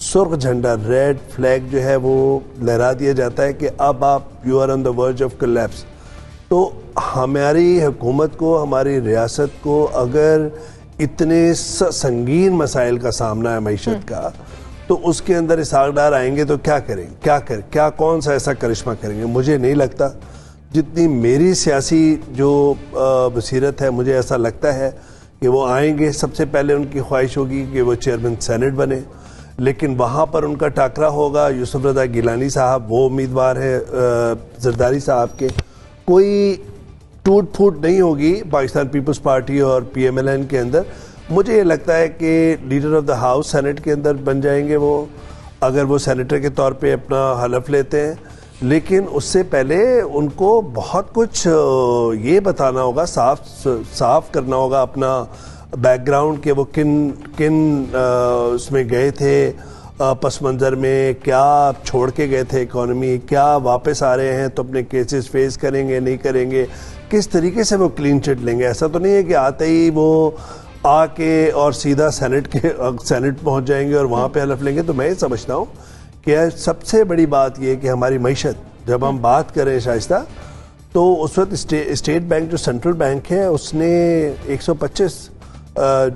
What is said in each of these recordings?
سرخ جھنڈا red flag جو ہے وہ لہرا دیا جاتا ہے کہ اب آپ you are on the verge of collapse. تو ہماری حکومت کو, ہماری ریاست کو اگر اتنے سنگین مسائل کا سامنا ہے معیشت کا, تو اس کے اندر اسحاق ڈار آئیں گے تو کیا کریں, کیا کون سا ایسا کرشمہ کریں گے؟ مجھے نہیں لگتا. جتنی میری سیاسی جو بصیرت ہے, مجھے ایسا لگتا ہے کہ وہ آئیں گے, سب سے پہلے ان کی خواہش ہوگی کہ وہ چیئرمین سینٹ بنے, لیکن وہاں پر ان کا ٹاکرا ہوگا. یوسف رضا گیلانی صاحب وہ امیدوار ہیں زرداری صاحب کے. کوئی ٹوٹ پھوٹ نہیں ہوگی پاکستان پیپلز پارٹی اور پی ایم ایل این کے اندر. مجھے یہ لگتا ہے کہ leader of the house senate کے اندر بن جائیں گے وہ, اگر وہ سینیٹر کے طور پہ اپنا حلف لیتے ہیں. لیکن اس سے پہلے ان کو بہت کچھ یہ بتانا ہوگا, صاف کرنا ہوگا اپنا بیک گراؤنڈ کہ وہ کن اس میں گئے تھے پس منظر میں, کیا چھوڑ کے گئے تھے اکانومی, کیا واپس آ رہے ہیں تو اپنے کیسز فیس کریں گے نہیں کریں گے, کس طریقے سے وہ کلین چٹ لیں گے. ایسا تو نہیں ہے کہ آتے ہی وہ آ کے اور سیدھا سینٹ پہنچ جائیں گے اور وہاں پہ حلف لیں گے. تو میں یہ سمجھتا ہوں کہ سب سے بڑی بات یہ کہ ہماری معیشت, جب ہم بات کریں شائستہ, تو اس وقت اسٹیٹ بینک جو سینٹرل بینک ہے اس نے 125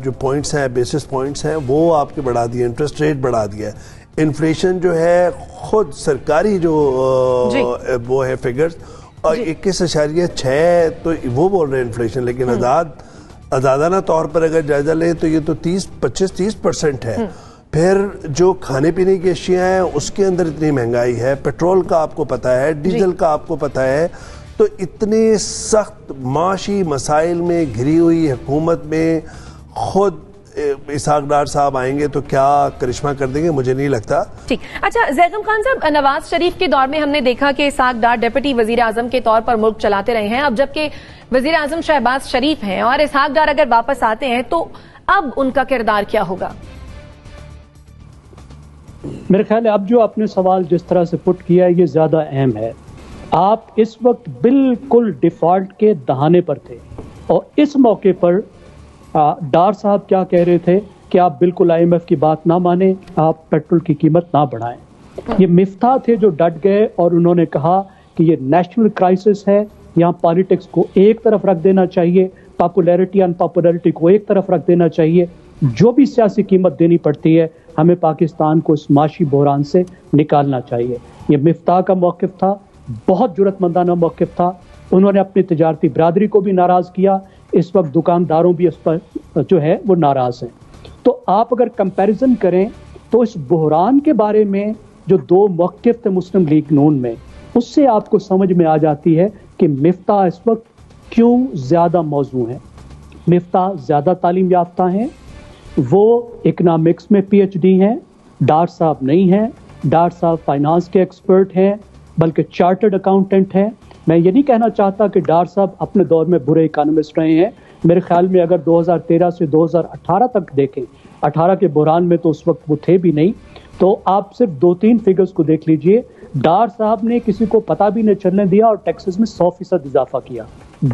جو پوائنٹس ہیں, بیسس پوائنٹس ہیں, وہ آپ کے بڑھا دیے, انٹرسٹ ریٹ بڑھا دیا ہے. انفلیشن جو ہے خود سرکاری جو وہ ہے فگرز 21.6 تو وہ بول رہے ہیں انفلیشن, لیکن آزادانہ طور پر اگر جائزہ لیں تو یہ تو 25-30% ہے. پھر جو کھانے پینے کی اشیاء ہیں اس کے اندر اتنی مہنگائی ہے, پیٹرول کا آپ کو پتہ ہے, ڈیزل کا آپ کو پتہ ہے. تو اتنے سخت معاشی مسائل میں گھری ہوئی حکومت میں خود اسحاق ڈار صاحب آئیں گے تو کیا کرشمہ کر دیں گے؟ مجھے نہیں لگتا. ٹھیک. اچھا زیغم خان صاحب, نواز شریف کے دور میں ہم نے دیکھا کہ اسحاق ڈار ڈپٹی وزیر اعظم کے طور پر ملک چلاتے رہے ہیں. اب جبکہ وزیر اعظم شہباز شریف ہیں اور اسحاق ڈار اگر واپس آتے ہیں تو اب ان کا کردار کیا ہوگا؟ میرے خیال ہے اب جو آپ نے سوال جس طرح سے پٹ کیا ہے یہ زیادہ اہم ہے. آپ اس وقت بالکل ڈیفالٹ کے دہانے پر تھے اور اس موقع پر ڈار صاحب کیا کہہ رہے تھے کہ آپ بالکل آئی ایم ایف کی بات نہ مانیں, آپ پیٹرول کی قیمت نہ بڑھائیں. یہ مفتاح تھے جو ڈٹ گئے اور انہوں نے کہا کہ یہ نیشنل کرائسس ہے, یہاں پالیٹکس کو ایک طرف رکھ دینا چاہیے, پاپولیرٹی ان پاپولیرٹی کو ایک طرف رکھ دینا چاہیے. جو بھی سیاسی قیمت دینی پڑتی ہے ہمیں پاکستان کو اس معاشی بحران سے نکالنا چاہیے. یہ مفتاح کا موقف تھا, بہت جرأت مندانہ موقف تھا. انہوں نے اپنی تجارتی برادری کو بھی ناراض کیا, اس وقت دکانداروں بھی اس پر جو ہے وہ ناراض ہیں. تو آپ اگر کمپیریزن کریں تو اس بحران کے بارے میں جو دو موقف تھے مسلم لیگ نون میں, اس سے آپ کو سمجھ میں آ جاتی ہے کہ مفتاح اس وقت کیوں زیادہ موزوں ہیں. مفتاح زیادہ تعلیم یافتہ ہیں, وہ اکنامکس میں پی ایچ ڈی ہیں, ڈار صاحب نہیں ہیں. ڈار صاحب فائنانس کے ایکسپرٹ ہیں بلکہ چارٹرڈ اکاؤنٹنٹ ہیں. میں یہ نہیں کہنا چاہتا کہ ڈار صاحب اپنے دور میں برے اکانومسٹ رہے ہیں. میرے خیال میں اگر 2013 سے 2018 تک دیکھیں, 18 کے بحران میں تو اس وقت وہ تھے بھی نہیں, تو آپ صرف 2-3 فگرز کو دیکھ لیجئے. ڈار صاحب نے کسی کو پتہ بھی نہیں چلنے دیا اور ٹیکسز میں 100% اضافہ کیا.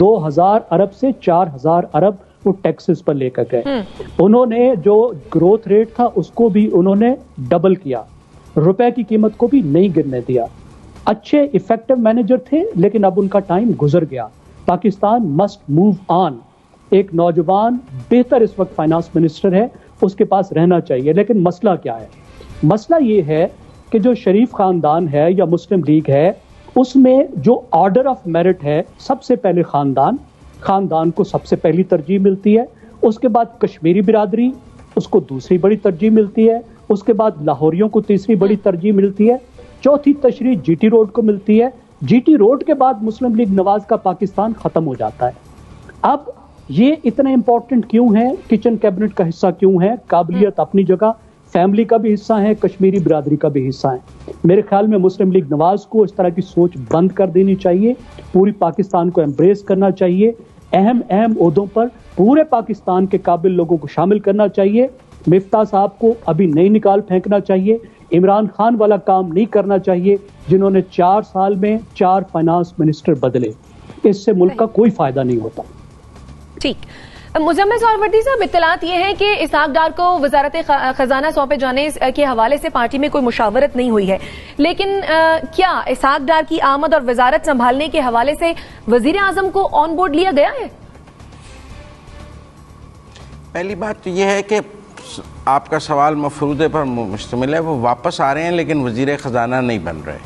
2000 ارب سے 4000 ارب وہ ٹیکسز پر لے کر گئے. انہوں نے جو گروتھ ریٹ تھا اس کو بھی انہوں نے ڈبل کیا, روپے کی قیمت کو بھی نہیں گرنے دیا. اچھے ایفیکٹو مینیجر تھے لیکن اب ان کا ٹائم گزر گیا. Pakistan must move on. ایک نوجوان بہتر اس وقت فائنانس منسٹر ہے, اس کے پاس رہنا چاہیے. لیکن مسئلہ کیا ہے؟ مسئلہ یہ ہے کہ جو شریف خاندان ہے یا مسلم لیگ ہے, اس میں جو آرڈر آف میرٹ ہے, سب سے پہلے خاندان کو سب سے پہلی ترجیح ملتی ہے. اس کے بعد کشمیری برادری, اس کو دوسری بڑی ترجیح ملتی ہے. اس کے بعد لاہوریوں کو تیسری بڑی ترجیح ملتی ہے. چوتھی تشریح جی ٹی روڈ کو ملتی ہے. جی ٹی روڈ کے بعد مسلم لیگ نواز کا پاکستان ختم ہو جاتا ہے. اب یہ اتنا امپورٹنٹ کیوں ہے؟ کچن کیبنٹ کا حصہ کیوں ہے؟ قابلیت اپنی جگہ, فیملی کا بھی حصہ ہے, کشمیری برادری کا بھی حصہ ہے. میرے خیال میں مسلم لیگ نواز کو اس طرح کی سوچ بند کر دینی چاہیے. پوری پاکستان کو ایمبریس کرنا چاہیے. اہم عہدوں پر پورے پاکستان کے قابل لوگوں کو شامل کرنا چاہیے. مفتاح صاحب کو ابھی نہیں نکال پھینکنا چاہیے. عمران خان والا کام نہیں کرنا چاہیے جنہوں نے 4 سال میں 4 فائنانس منسٹر بدلے. اس سے ملک کا کوئی فائدہ نہیں ہوتا. ٹھیک. مزمل سہروردی صاحب، اطلاعات یہ ہے کہ اسحاق ڈار کو وزارت خزانہ سونپے جانے کے حوالے سے پارٹی میں کوئی مشاورت نہیں ہوئی ہے، لیکن کیا اسحاق ڈار کی آمد اور وزارت سنبھالنے کے حوالے سے وزیر اعظم کو آن بورڈ لیا گیا ہے؟ پہلی بات تو یہ ہے کہ آپ کا سوال مفروضے پر مشتمل ہے، وہ واپس آ رہے ہیں لیکن وزیر خزانہ نہیں بن رہے۔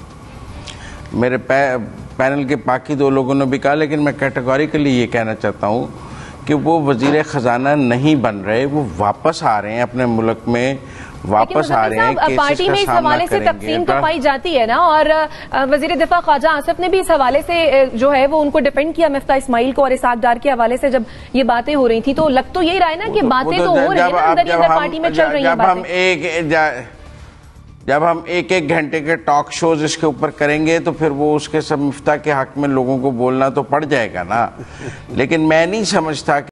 میرے پینل کے باقی دو لوگوں نے بھی کہا، لیکن میں کیٹیگوریکلی یہ کہنا چاہتا ہوں کہ وہ وزیر خزانہ نہیں بن رہے، وہ واپس آ رہے ہیں اپنے ملک میں، واپس آ رہے ہیں، پارٹی میں اس حوالے سے تقسیم تو پائی جاتی ہے نا، اور وزیر دفاع خواجہ آصف نے بھی اس حوالے سے جو ہے وہ ان کو ڈیفینڈ کیا، مفتاح اسماعیل کو، اور اسحاق ڈار کے حوالے سے جب یہ باتیں ہو رہی تھی تو لگ تو یہی رہا ہے نا کہ باتیں تو ہو رہی ہیں نا، اندر پارٹی میں چل رہی ہیں باتیں۔ جب ہم ایک گھنٹے کے ٹاک شوز اس کے اوپر کریں گے تو پھر وہ اس کے سب مفتاح کے حق میں لوگوں کو بولنا تو پڑ جائے گا نا، لیکن میں نہیں سمجھتا